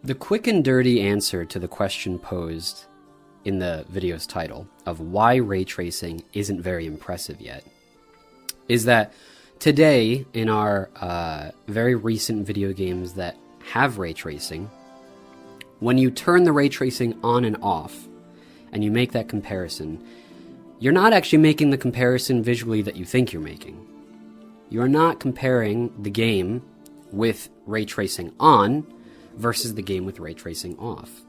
The quick and dirty answer to the question posed in the video's title of why ray tracing isn't very impressive yet is that today, in our very recent video games that have ray tracing, when you turn the ray tracing on and off and you make that comparison, you're not actually making the comparison visually that you think you're making. You're not comparing the game with ray tracing on versus the game with ray tracing off.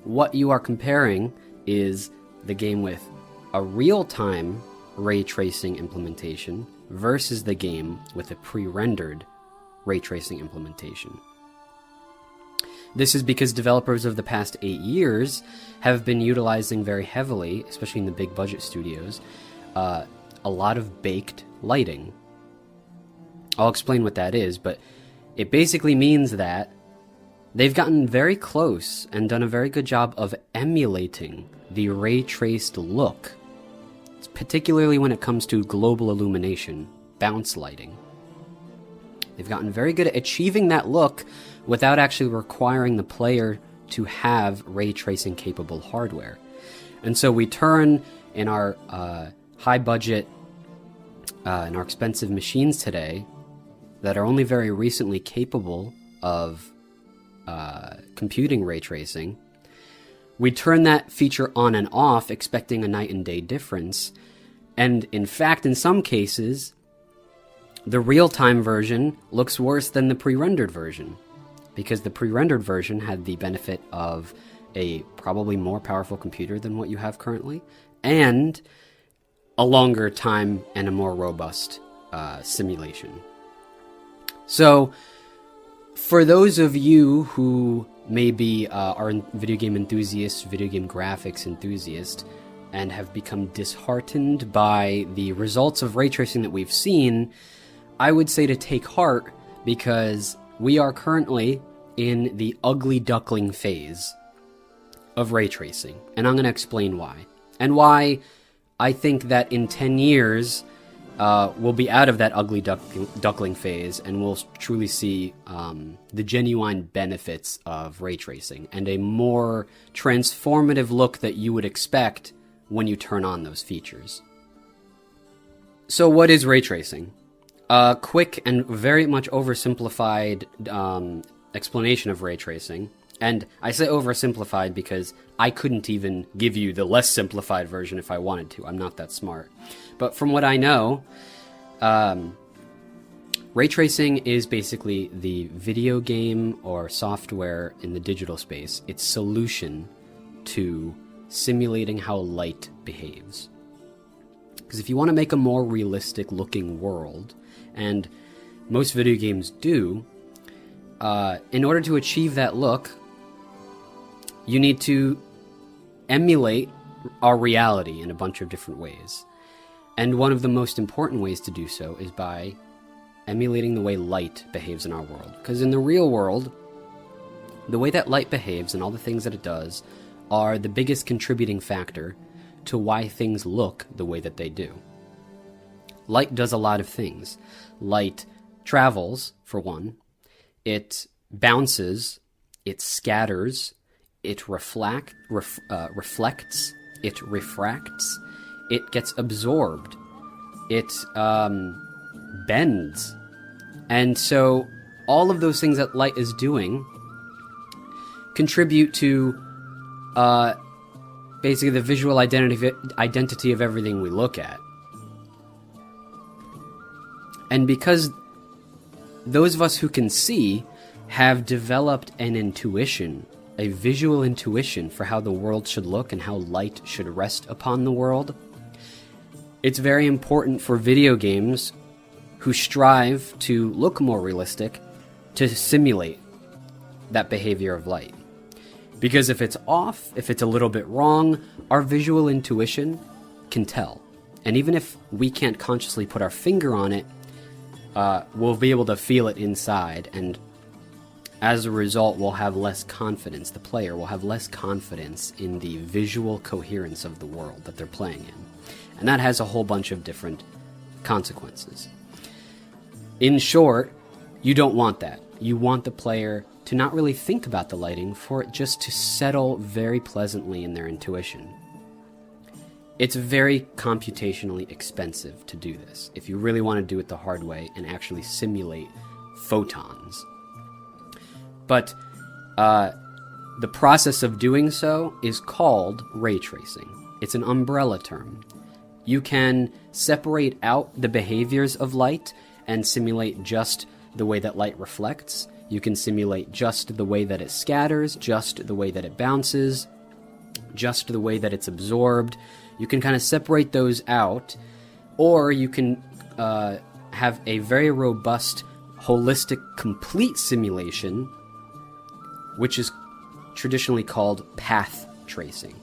What you are comparing is the game with a real-time ray tracing implementation versus the game with a pre-rendered ray tracing implementation. This is because developers of the past 8 years have been utilizing very heavily, especially in the big budget studios, a lot of baked lighting. I'll explain what that is, but it basically means that they've gotten very close and done a very good job of emulating the ray-traced look, particularly when it comes to global illumination, bounce lighting. They've gotten very good at achieving that look without actually requiring the player to have ray tracing capable hardware. And so we turn in our high budget, in our expensive machines today that are only very recently capable of computing ray tracing, we turn that feature on and off expecting a night and day difference. And in fact, in some cases, the real-time version looks worse than the pre-rendered version, because the pre-rendered version had the benefit of a probably more powerful computer than what you have currently, and a longer time and a more robust simulation. So, for those of you who maybe are video game enthusiasts, video game graphics enthusiasts, and have become disheartened by the results of ray tracing that we've seen, I would say to take heart, because we are currently in the ugly duckling phase of ray tracing. And I'm going to explain why. And why I think that in 10 years, we'll be out of that ugly duckling phase, and we'll truly see the genuine benefits of ray tracing and a more transformative look that you would expect when you turn on those features. So what is ray tracing? A quick and very much oversimplified explanation of ray tracing. And I say oversimplified because I couldn't even give you the less simplified version if I wanted to. I'm not that smart. But from what I know, ray tracing is basically the video game or software in the digital space, its solution to simulating how light behaves. Because if you want to make a more realistic looking world, and most video games do, in order to achieve that look, you need to emulate our reality in a bunch of different ways. And one of the most important ways to do so is by emulating the way light behaves in our world. Because in the real world, the way that light behaves and all the things that it does are the biggest contributing factor to why things look the way that they do. Light does a lot of things. Light travels, for one. It bounces. It scatters. It reflects. It refracts. It gets absorbed. It bends. And so all of those things that light is doing contribute to basically the visual identity of everything we look at. And because those of us who can see have developed an intuition, a visual intuition for how the world should look and how light should rest upon the world, it's very important for video games who strive to look more realistic to simulate that behavior of light. Because if it's off, if it's a little bit wrong, our visual intuition can tell. And even if we can't consciously put our finger on it, we'll be able to feel it inside, and as a result, we'll have less confidence. The player will have less confidence in the visual coherence of the world that they're playing in. And that has a whole bunch of different consequences. In short, you don't want that. you want the player to not really think about the lighting, for it just to settle very pleasantly in their intuition. It's very computationally expensive to do this, if you really want to do it the hard way and actually simulate photons. But the process of doing so is called ray tracing. It's an umbrella term. You can separate out the behaviors of light and simulate just the way that light reflects. You can simulate just the way that it scatters, just the way that it bounces, just the way that it's absorbed. You can kind of separate those out, or you can have a very robust, holistic, complete simulation, which is traditionally called path tracing.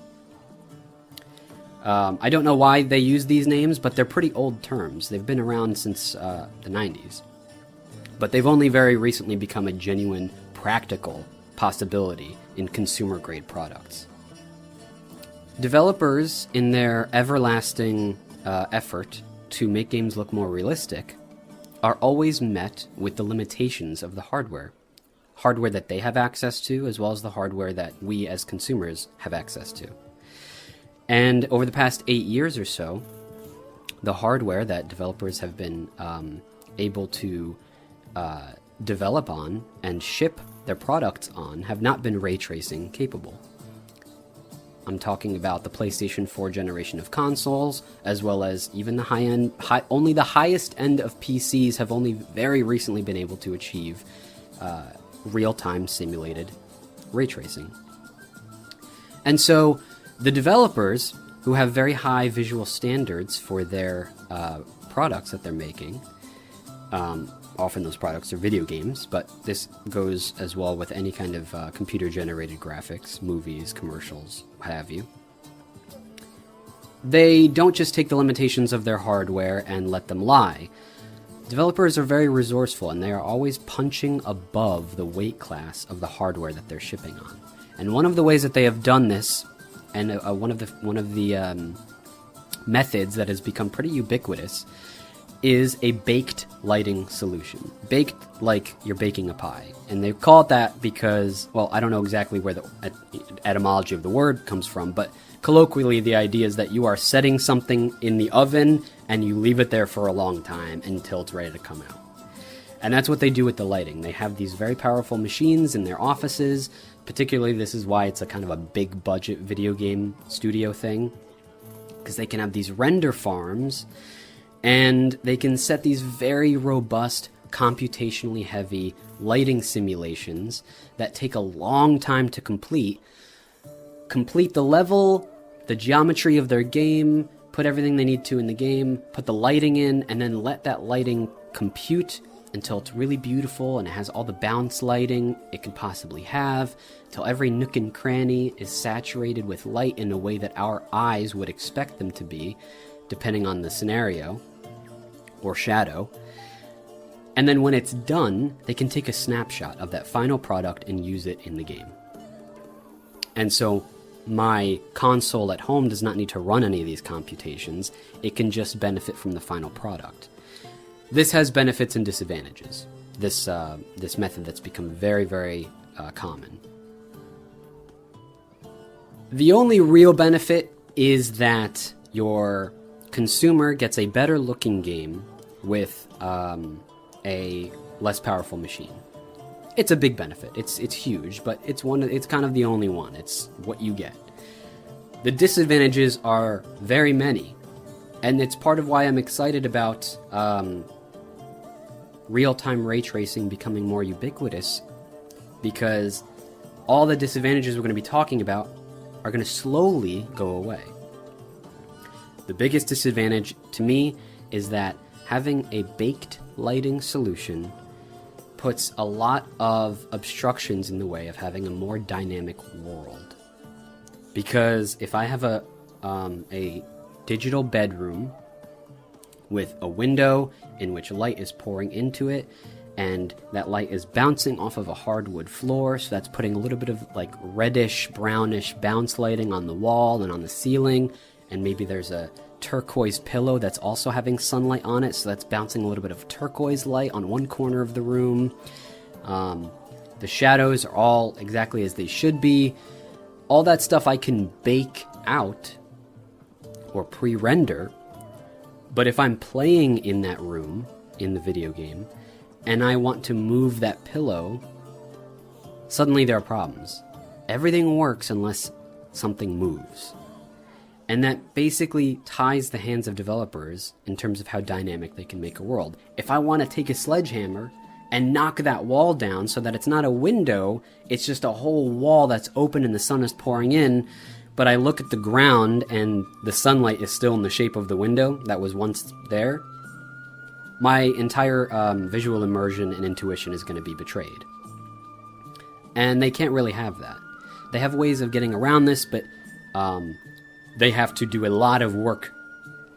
I don't know why they use these names, but they're pretty old terms. They've been around since the 90s. But they've only very recently become a genuine, practical possibility in consumer-grade products. Developers, in their everlasting effort to make games look more realistic, are always met with the limitations of the hardware. Hardware that they have access to, as well as the hardware that we as consumers have access to. And over the past 8 years or so, the hardware that developers have been able to develop on and ship their products on have not been ray tracing capable. I'm talking about the PlayStation 4 generation of consoles, as well as even the only the highest end of PCs have only very recently been able to achieve real-time simulated ray tracing. And so the developers, who have very high visual standards for their products that they're making, often those products are video games, but this goes as well with any kind of computer-generated graphics, movies, commercials, what have you. They don't just take the limitations of their hardware and let them lie. Developers are very resourceful, and they are always punching above the weight class of the hardware that they're shipping on. And one of the ways that they have done this, and one of the methods that has become pretty ubiquitous, is a baked lighting solution. Baked like you're baking a pie. And they call it that because, well, I don't know exactly where the etymology of the word comes from, but colloquially the idea is that you are setting something in the oven and you leave it there for a long time until it's ready to come out. And that's what they do with the lighting. They have these very powerful machines in their offices. Particularly, this is why it's a kind of a big budget video game studio thing, because they can have these render farms and they can set these very robust, computationally heavy lighting simulations that take a long time to complete the level, the geometry of their game, put everything they need to in the game, put the lighting in, and then let that lighting compute until it's really beautiful and it has all the bounce lighting it can possibly have, till every nook and cranny is saturated with light in a way that our eyes would expect them to be, depending on the scenario or shadow. And then when it's done, they can take a snapshot of that final product and use it in the game. And so my console at home does not need to run any of these computations. It can just benefit from the final product. This has benefits and disadvantages, this method that's become very, very common. The only real benefit is that your consumer gets a better looking game with a less powerful machine. It's a big benefit. It's huge, but it's kind of the only one. It's what you get. The disadvantages are very many, and it's part of why I'm excited about real-time ray tracing becoming more ubiquitous, because all the disadvantages we're going to be talking about are going to slowly go away. The biggest disadvantage to me is that having a baked lighting solution puts a lot of obstructions in the way of having a more dynamic world. Because if I have a digital bedroom with a window in which light is pouring into it, and that light is bouncing off of a hardwood floor, so that's putting a little bit of like reddish, brownish bounce lighting on the wall and on the ceiling, and maybe there's a turquoise pillow that's also having sunlight on it, so that's bouncing a little bit of turquoise light on one corner of the room. The shadows are all exactly as they should be. All that stuff I can bake out or pre-render. But if I'm playing in that room in the video game and I want to move that pillow, suddenly there are problems. Everything works unless something moves. And that basically ties the hands of developers in terms of how dynamic they can make a world. If I want to take a sledgehammer and knock that wall down so that it's not a window, it's just a whole wall that's open and the sun is pouring in, but I look at the ground and the sunlight is still in the shape of the window that was once there, my entire visual immersion and intuition is going to be betrayed. And they can't really have that. They have ways of getting around this, but they have to do a lot of work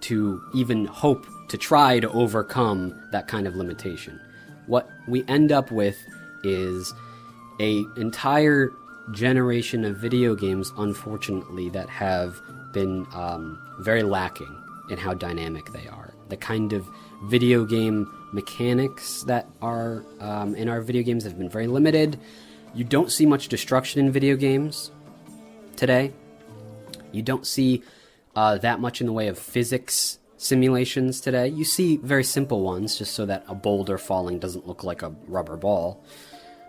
to even hope to try to overcome that kind of limitation. What we end up with is an entire generation of video games, unfortunately, that have been very lacking in how dynamic they are. The kind of video game mechanics that are in our video games have been very limited. You don't see much destruction in video games today. You don't see that much in the way of physics simulations today. You see very simple ones, just so that a boulder falling doesn't look like a rubber ball.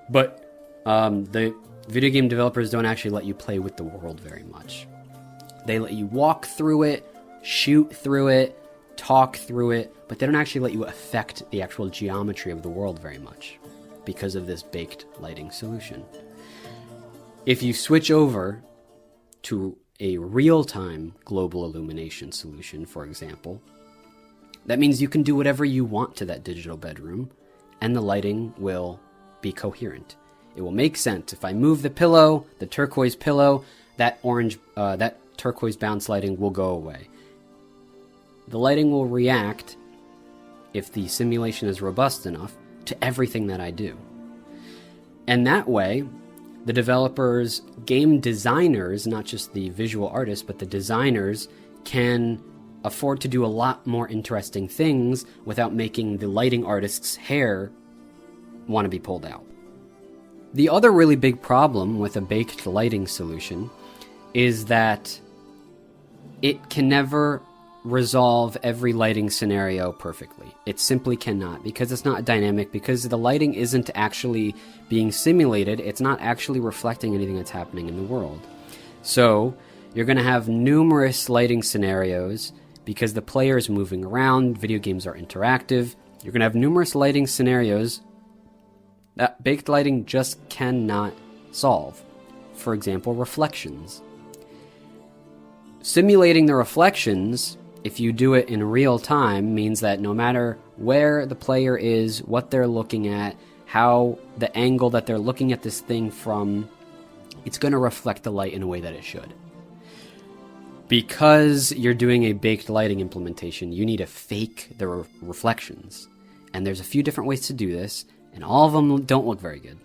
But the video game developers don't actually let you play with the world very much. They let you walk through it, shoot through it, talk through it, but they don't actually let you affect the actual geometry of the world very much because of this baked lighting solution. If you switch over to a real-time global illumination solution, for example, that means you can do whatever you want to that digital bedroom, and the lighting will be coherent. It will make sense. If I move the pillow, the turquoise pillow, that turquoise bounce lighting will go away. The lighting will react, if the simulation is robust enough, to everything that I do. And that way, the developers, game designers, not just the visual artists, but the designers can afford to do a lot more interesting things without making the lighting artist's hair want to be pulled out. The other really big problem with a baked lighting solution is that it can never resolve every lighting scenario perfectly. It simply cannot, because it's not dynamic, because the lighting isn't actually being simulated. It's not actually reflecting anything that's happening in the world. So you're going to have numerous lighting scenarios because the player is moving around. Video games are interactive. You're going to have numerous lighting scenarios that baked lighting just cannot solve. For example, reflections. Simulating the reflections, if you do it in real time, means that no matter where the player is, what they're looking at, how the angle that they're looking at this thing from, it's going to reflect the light in a way that it should. Because you're doing a baked lighting implementation, you need to fake the reflections. And there's a few different ways to do this, and all of them don't look very good.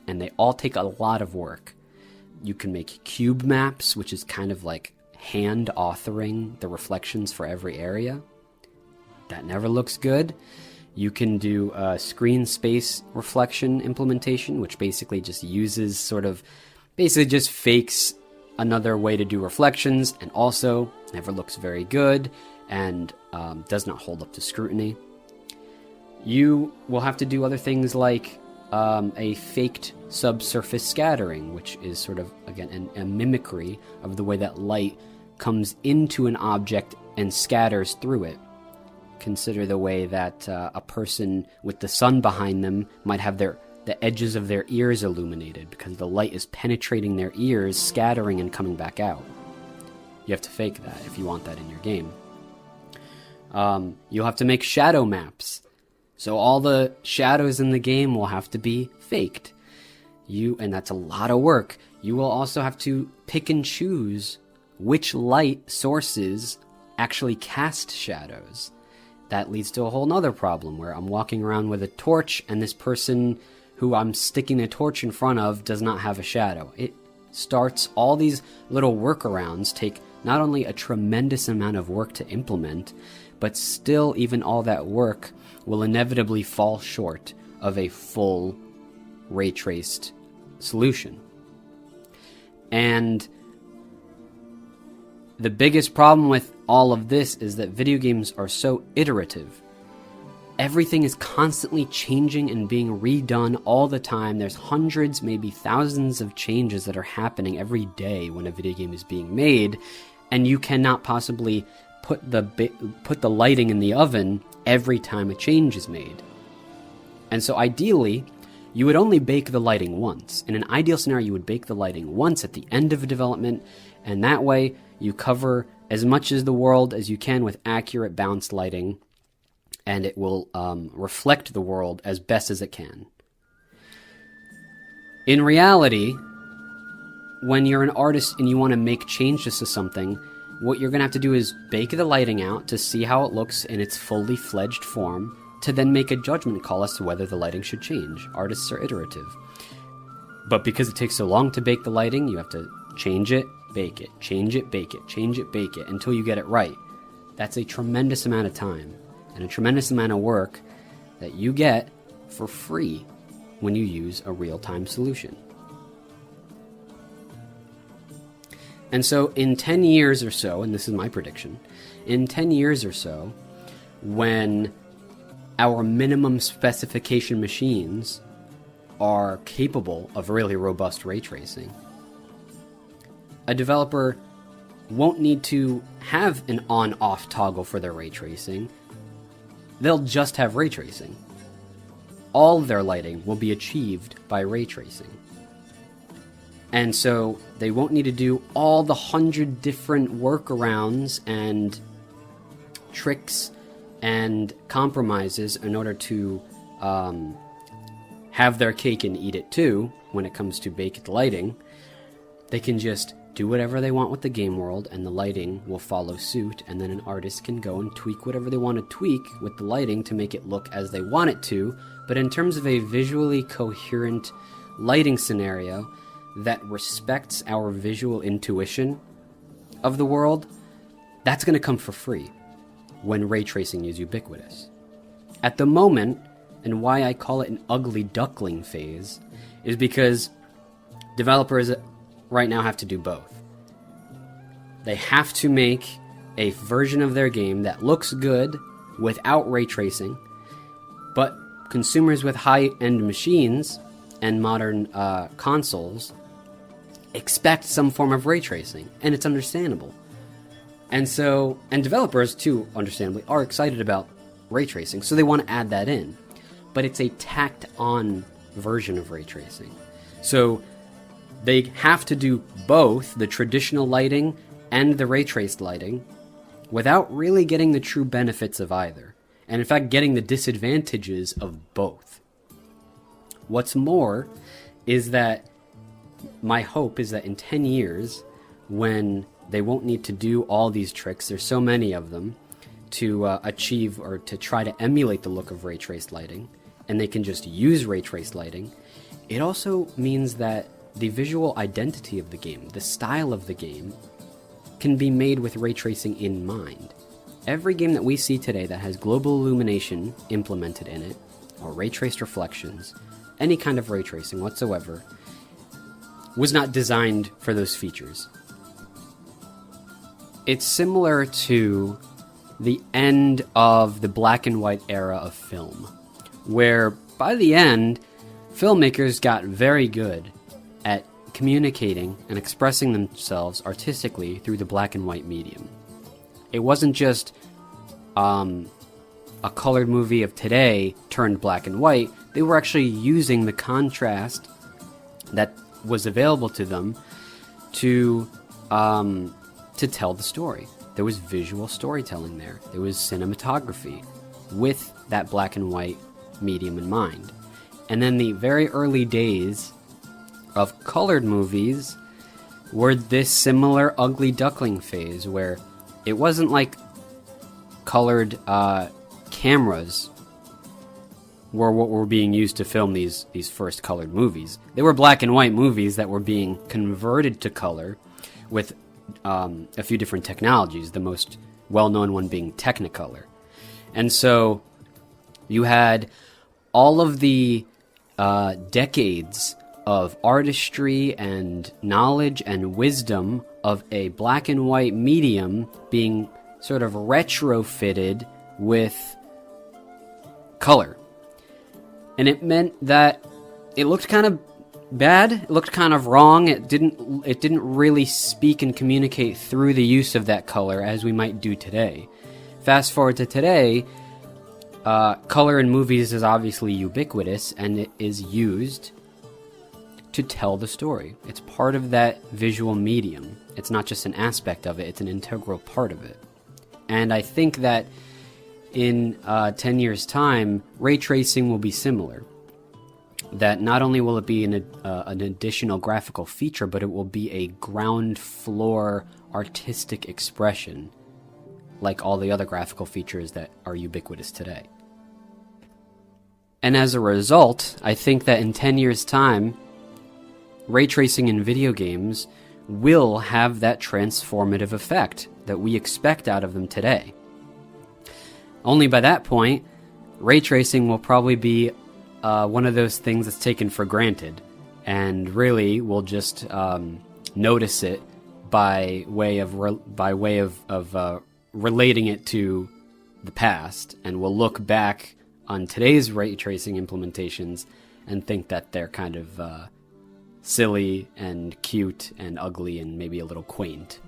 And they all take a lot of work. You can make cube maps, which is kind of like hand authoring the reflections for every area. That never looks good. You can do a screen space reflection implementation, which basically just just fakes another way to do reflections, and also never looks very good and does not hold up to scrutiny. You will have to do other things like a faked subsurface scattering, which is sort of, again, a mimicry of the way that light comes into an object and scatters through it. Consider the way that a person with the sun behind them might have the edges of their ears illuminated because the light is penetrating their ears, scattering and coming back out. You have to fake that if you want that in your game. You'll have to make shadow maps. So all the shadows in the game will have to be faked. And that's a lot of work. You will also have to pick and choose which light sources actually cast shadows. That leads to a whole nother problem where I'm walking around with a torch and this person who I'm sticking a torch in front of does not have a shadow. All these little workarounds take not only a tremendous amount of work to implement, but still even all that work will inevitably fall short of a full ray traced solution. And the biggest problem with all of this is that video games are so iterative. Everything is constantly changing and being redone all the time. There's hundreds, maybe thousands of changes that are happening every day when a video game is being made, and you cannot possibly put the lighting in the oven every time a change is made. And so ideally, you would only bake the lighting once. In an ideal scenario, you would bake the lighting once at the end of development, and that way you cover as much of the world as you can with accurate, balanced lighting, and it will reflect the world as best as it can. In reality, when you're an artist and you want to make changes to something, what you're going to have to do is bake the lighting out to see how it looks in its fully fledged form, to then make a judgment call as to whether the lighting should change. Artists are iterative. But because it takes so long to bake the lighting, you have to change it, bake it, change it, bake it, change it, bake it, until you get it right. That's a tremendous amount of time and a tremendous amount of work that you get for free when you use a real-time solution. And so in 10 years or so, and this is my prediction, in 10 years or so, when our minimum specification machines are capable of really robust ray tracing, a developer won't need to have an on-off toggle for their ray tracing. They'll just have ray tracing. All of their lighting will be achieved by ray tracing. And so they won't need to do all the 100 different workarounds and tricks and compromises in order to have their cake and eat it too when it comes to baked lighting. They can just do whatever they want with the game world, and the lighting will follow suit, and then an artist can go and tweak whatever they want to tweak with the lighting to make it look as they want it to. But in terms of a visually coherent lighting scenario that respects our visual intuition of the world, that's going to come for free when ray tracing is ubiquitous. At the moment, and why I call it an ugly duckling phase, is because developers right now have to do both. They have to make a version of their game that looks good without ray tracing, but consumers with high-end machines and modern consoles expect some form of ray tracing, and it's understandable. And developers, too, understandably, are excited about ray tracing, so they want to add that in. But it's a tacked-on version of ray tracing. So they have to do both the traditional lighting and the ray traced lighting without really getting the true benefits of either, and in fact getting the disadvantages of both. What's more is that my hope is that in 10 years, when they won't need to do all these tricks, there's so many of them, to achieve or to try to emulate the look of ray traced lighting, and they can just use ray traced lighting, it also means that the visual identity of the game, the style of the game, can be made with ray tracing in mind. Every game that we see today that has global illumination implemented in it, or ray traced reflections, any kind of ray tracing whatsoever, was not designed for those features. It's similar to the end of the black and white era of film, where by the end, filmmakers got very good at communicating and expressing themselves artistically through the black and white medium. It wasn't just a colored movie of today turned black and white. They were actually using the contrast that was available to them to tell the story. There was visual storytelling there. There was cinematography with that black and white medium in mind. And then the very early days of colored movies were this similar ugly duckling phase where it wasn't like colored cameras were what were being used to film these first colored movies. They were black and white movies that were being converted to color with a few different technologies, the most well-known one being Technicolor. And so you had all of the decades of artistry and knowledge and wisdom of a black and white medium being sort of retrofitted with color. And it meant that it looked kind of bad, it looked kind of wrong, it didn't really speak and communicate through the use of that color as we might do today. Fast forward to today, color in movies is obviously ubiquitous, and it is used to tell the story. It's part of that visual medium. It's not just an aspect of it, it's an integral part of it. And I think that in 10 years' time, ray tracing will be similar. That not only will it be an additional graphical feature, but it will be a ground floor artistic expression, like all the other graphical features that are ubiquitous today. And as a result, I think that in 10 years' time, ray tracing in video games will have that transformative effect that we expect out of them today. Only by that point, ray tracing will probably be one of those things that's taken for granted, and really we'll just notice it by way of relating it to the past, and we'll look back on today's ray tracing implementations and think that they're kind of silly and cute and ugly and maybe a little quaint.